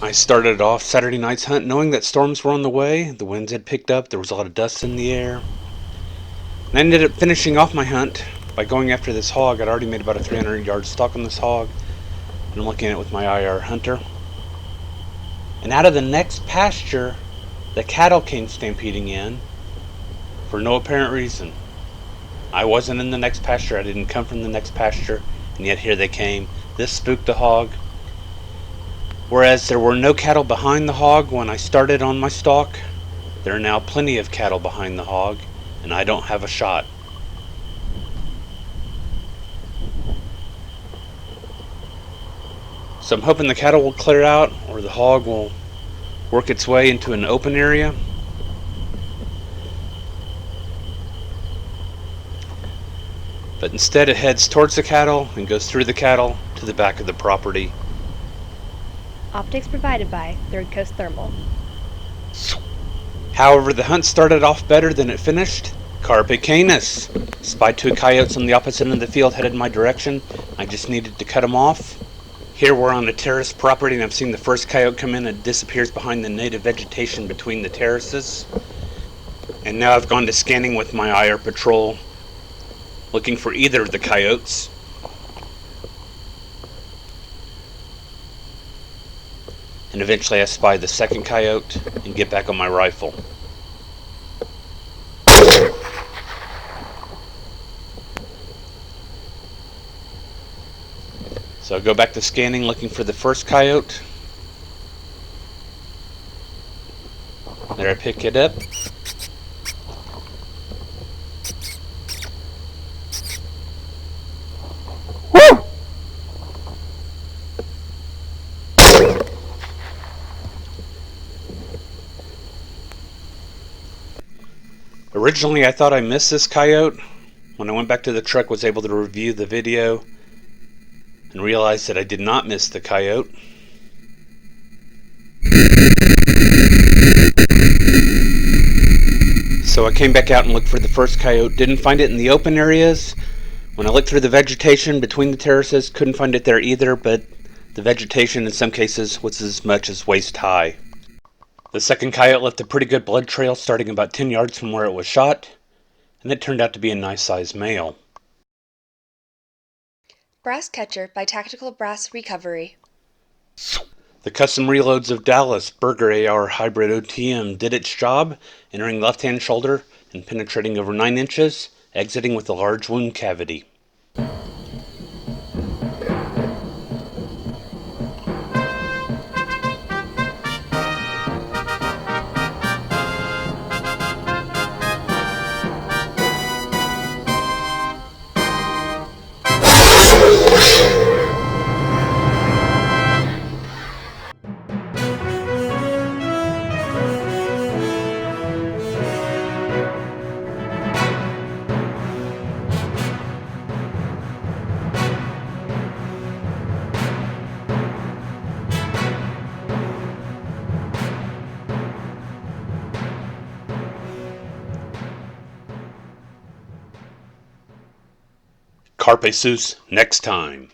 I started off Saturday night's hunt knowing that storms were on the way. The winds had picked up, there was a lot of dust in the air. And I ended up finishing off my hunt by going after this hog. I'd already made about a 300-yard stalk on this hog, and I'm looking at it with my IR hunter. And out of the next pasture, the cattle came stampeding in for no apparent reason. I wasn't in the next pasture, I didn't come from the next pasture, and yet here they came. This spooked the hog. Whereas there were no cattle behind the hog when I started on my stalk, there are now plenty of cattle behind the hog, and I don't have a shot. So I'm hoping the cattle will clear out, or the hog will work its way into an open area. But instead it heads towards the cattle and goes through the cattle to the back of the property. Optics provided by Third Coast Thermal. However, the hunt started off better than it finished. Carpe canis. Spied two coyotes on the opposite end of the field headed my direction. I just needed to cut them off. Here we're on a terrace property and I've seen the first coyote come in and disappears behind the native vegetation between the terraces. And now I've gone to scanning with my IR patrol, looking for either of the coyotes. And eventually I spy the second coyote and get back on my rifle. So I go back to scanning, looking for the first coyote. There I pick it up. Originally I thought I missed this coyote. When I went back to the truck, was able to review the video and realized that I did not miss the coyote. So I came back out and looked for the first coyote. Didn't find it in the open areas. When I looked through the vegetation between the terraces, couldn't find it there either, but the vegetation in some cases was as much as waist high. The second coyote left a pretty good blood trail starting about 10 yards from where it was shot, and it turned out to be a nice sized male. Brass Catcher by Tactical Brass Recovery. The custom reloads of Dallas Berger AR Hybrid OTM did its job, entering left-hand shoulder and penetrating over 9 inches, exiting with a large wound cavity. Carpe Sus next time.